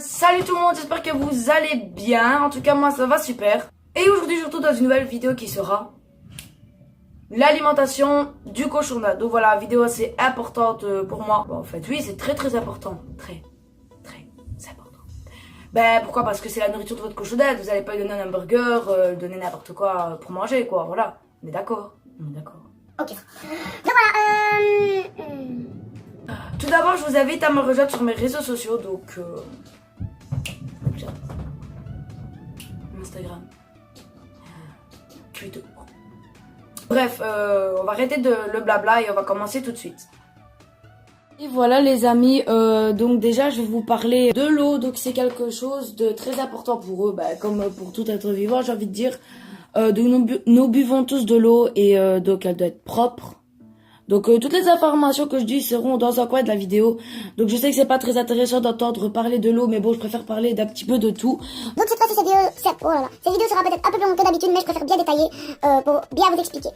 Salut tout le monde, j'espère que vous allez bien. En tout cas moi ça va super. Et aujourd'hui je vous retrouve dans une nouvelle vidéo qui sera l'alimentation du cochonnat. Donc voilà, vidéo assez importante pour moi. Bon, en fait oui, c'est très important. Très important. Ben pourquoi? Parce que c'est la nourriture de votre cochonnette. Vous n'allez pas lui donner un hamburger, donner n'importe quoi pour manger quoi, voilà. On est d'accord? On est d'accord. Ok. Donc voilà, Tout d'abord, je vous invite à me rejoindre sur mes réseaux sociaux, donc Snapchat, Instagram, Twitter. Bref, on va arrêter le blabla et on va commencer tout de suite. Et voilà les amis, donc déjà je vais vous parler de l'eau, donc c'est quelque chose de très important pour eux, comme pour tout être vivant j'ai envie de dire. Nous buvons tous de l'eau et donc elle doit être propre. Donc toutes les informations que je dis seront dans un coin de la vidéo. Donc je sais que c'est pas très intéressant d'entendre parler de l'eau, mais bon je préfère parler d'un petit peu de tout. donc cette fois-ci cette vidéo sera peut-être un peu plus longue que d'habitude, mais je préfère bien détailler pour bien vous expliquer.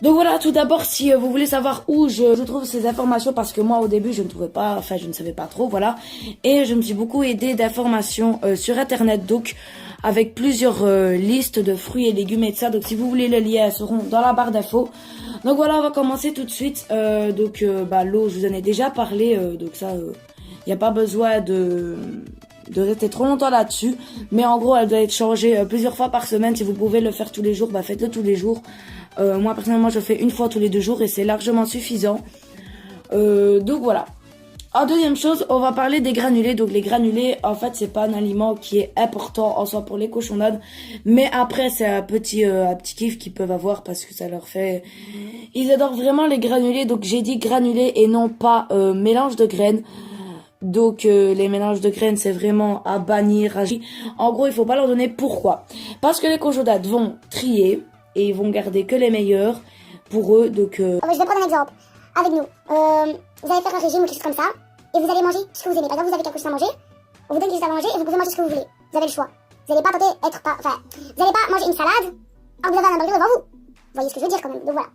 Donc voilà, tout d'abord si vous voulez savoir où je trouve ces informations, parce que moi au début je ne trouvais pas, enfin je ne savais pas trop, voilà. Et je me suis beaucoup aidée d'informations sur internet, donc avec plusieurs listes de fruits et légumes et de ça. Donc si vous voulez les liens, elles seront dans la barre d'infos. Donc voilà, on va commencer tout de suite. L'eau, je vous en ai déjà parlé, donc ça, il n'y a pas besoin de rester trop longtemps là-dessus. Mais en gros, elle doit être changée plusieurs fois par semaine. Si vous pouvez le faire tous les jours, faites-le tous les jours. Moi, personnellement, je fais une fois tous les 2 jours et c'est largement suffisant. Donc voilà. En deuxième chose, on va parler des granulés. Donc les granulés, en fait, c'est pas un aliment qui est important en soi pour les cochonnades, mais après c'est un petit kiff qu'ils peuvent avoir parce que ça leur fait. Ils adorent vraiment les granulés. Donc j'ai dit granulés et non pas mélange de graines. Donc les mélanges de graines c'est vraiment à bannir. En gros, il faut pas leur donner. Pourquoi? Parce que les cochonnades vont trier et ils vont garder que les meilleurs pour eux. Donc Je vais prendre un exemple. Avec nous, vous allez faire un régime ou quelque chose comme ça, et vous allez manger ce que vous aimez. Par exemple, vous avez quelque chose à manger, on vous donne quelque chose à manger et vous pouvez manger ce que vous voulez. Vous avez le choix. Vous n'allez pas tenter vous n'allez pas manger une salade alors que vous avez un hamburger devant vous. Vous voyez ce que je veux dire quand même. Donc voilà.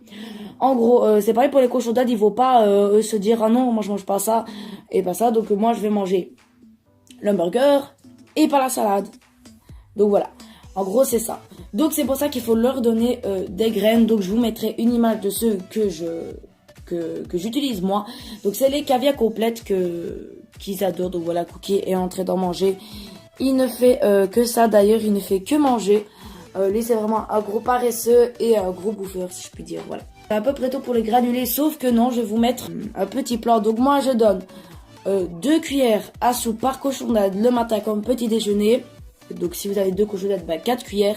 En gros, c'est pareil pour les cochonnades, ils vont pas se dire ah non, moi je mange pas ça et pas ça, donc moi je vais manger l'hamburger et pas la salade. Donc voilà. En gros, c'est ça. Donc c'est pour ça qu'il faut leur donner des graines. Donc je vous mettrai une image de ceux que j'utilise moi. Donc c'est les caviar complètes qu'ils adorent. Donc voilà, Cookie est en train d'en manger. Il ne fait que ça d'ailleurs, il ne fait que manger. Lui c'est vraiment un gros paresseux et un gros bouffeur si je puis dire, voilà. C'est à peu près tout pour les granulés, sauf que non, je vais vous mettre un petit plan. Donc moi je donne 2 cuillères à soupe par cochonnade le matin comme petit déjeuner. Donc si vous avez 2 cochonnettes, 4 cuillères.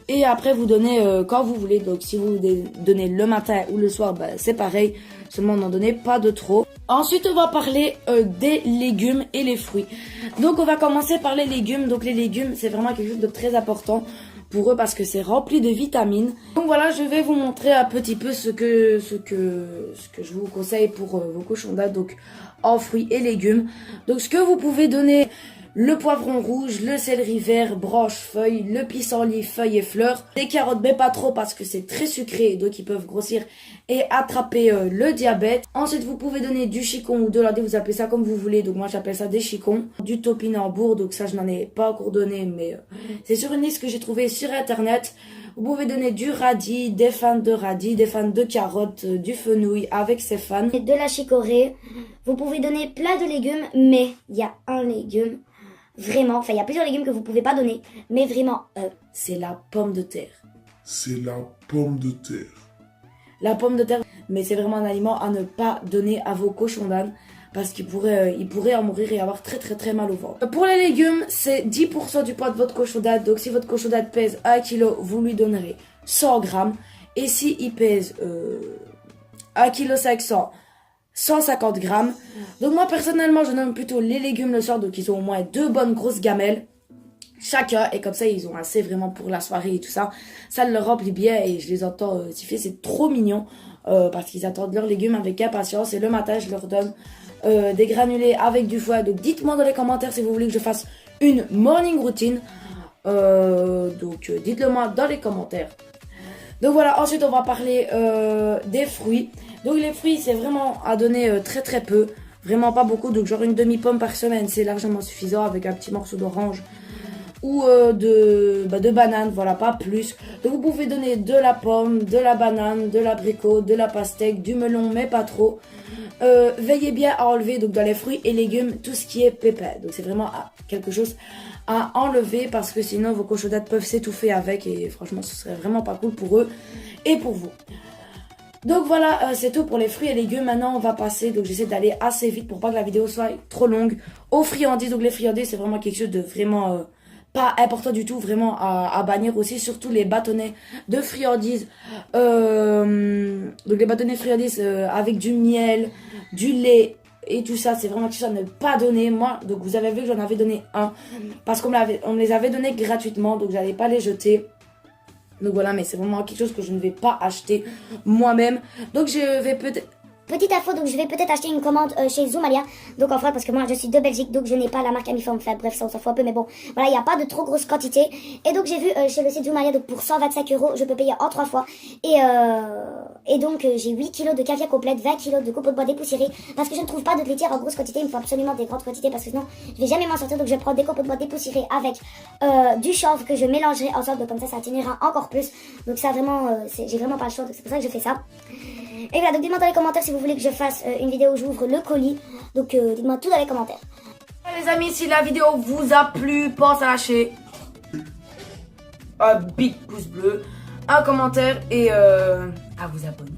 Et après vous donnez quand vous voulez. Donc si vous donnez le matin ou le soir, c'est pareil. Seulement n'en donnez pas de trop. Ensuite on va parler des légumes et les fruits. Donc on va commencer par les légumes. Donc les légumes c'est vraiment quelque chose de très important pour eux parce que c'est rempli de vitamines. Donc voilà, je vais vous montrer un petit peu ce que je vous conseille pour vos cochonnades. Donc en fruits et légumes. Donc ce que vous pouvez donner: le poivron rouge, le céleri vert, branches, feuilles, le pissenlit, feuilles et fleurs. Les carottes, mais pas trop parce que c'est très sucré, donc ils peuvent grossir et attraper le diabète. Ensuite, vous pouvez donner du chicon ou de l'ardée, vous appelez ça comme vous voulez. Donc moi, j'appelle ça des chicons. Du topinambour, donc ça, je n'en ai pas encore donné, mais c'est sur une liste que j'ai trouvée sur Internet. Vous pouvez donner du radis, des fans de radis, des fans de carottes, du fenouil avec ses fans. De la chicorée. Vous pouvez donner plein de légumes, mais il y a un légume. Vraiment, il y a plusieurs légumes que vous pouvez pas donner, mais vraiment, c'est la pomme de terre. C'est la pomme de terre. La pomme de terre, mais c'est vraiment un aliment à ne pas donner à vos cochonnades parce qu'ils pourraient en mourir et avoir très mal au ventre. Pour les légumes, c'est 10% du poids de votre cochonnade. Donc si votre cochonnade pèse 1 kg, vous lui donnerez 100 grammes. Et si il pèse 1,5 kg, 150 grammes. Donc moi personnellement je donne plutôt les légumes le soir, donc ils ont au moins 2 bonnes grosses gamelles chacun et comme ça ils ont assez vraiment pour la soirée et tout ça. Ça leur remplit bien et je les entends siffler, c'est trop mignon parce qu'ils attendent leurs légumes avec impatience. Et le matin je leur donne des granulés avec du foie. Donc dites-moi dans les commentaires si vous voulez que je fasse une morning routine. Dites-le moi dans les commentaires. Donc voilà, ensuite on va parler des fruits. Donc les fruits c'est vraiment à donner très peu. vraiment pas beaucoup, donc genre une demi-pomme par semaine, c'est largement suffisant avec un petit morceau d'orange ou de banane, voilà, pas plus. Donc vous pouvez donner de la pomme, de la banane, de l'abricot, de la pastèque, du melon, mais pas trop. Veillez bien à enlever donc dans les fruits et légumes tout ce qui est pépins. Donc c'est vraiment quelque chose à enlever parce que sinon vos cochonates peuvent s'étouffer avec et franchement ce serait vraiment pas cool pour eux et pour vous. Donc voilà, c'est tout pour les fruits et légumes. Maintenant on va passer, donc j'essaie d'aller assez vite pour pas que la vidéo soit trop longue, aux friandises. Donc les friandises c'est vraiment quelque chose de vraiment pas important du tout, vraiment à bannir aussi, surtout les bâtonnets de friandises. Donc les bâtonnets de friandises avec du miel, du lait et tout ça, c'est vraiment quelque chose à ne pas donner. Moi, donc vous avez vu que j'en avais donné un, parce qu'on me les avait donnés gratuitement, donc j'allais pas les jeter. Donc voilà, mais c'est vraiment quelque chose que je ne vais pas acheter moi-même. Donc je vais peut-être... Petite info, donc je vais peut-être acheter une commande chez Zoomalia, donc en fait parce que moi je suis de Belgique, donc je n'ai pas la marque Amiform, enfin bref ça on s'en fout un peu, mais bon voilà, il n'y a pas de trop grosse quantité, et donc j'ai vu chez le site Zoomalia, donc pour 125 € je peux payer en 3 fois, et donc j'ai 8 kilos de caviar complète, 20 kilos de copeaux de bois dépoussiérés, parce que je ne trouve pas de laitière en grosse quantité, il me faut absolument des grandes quantités, parce que sinon je vais jamais m'en sortir, donc je prends des copeaux de bois dépoussiérés avec du chanvre que je mélangerai ensemble, donc comme ça atténuera encore plus, donc ça vraiment, j'ai vraiment pas le choix, donc c'est pour ça que je fais ça. Et voilà, donc dites-moi dans les commentaires si vous voulez que je fasse une vidéo où j'ouvre le colis. Donc dites-moi tout dans les commentaires. Les amis, si la vidéo vous a plu, pense à lâcher un big pouce bleu, un commentaire et à vous abonner.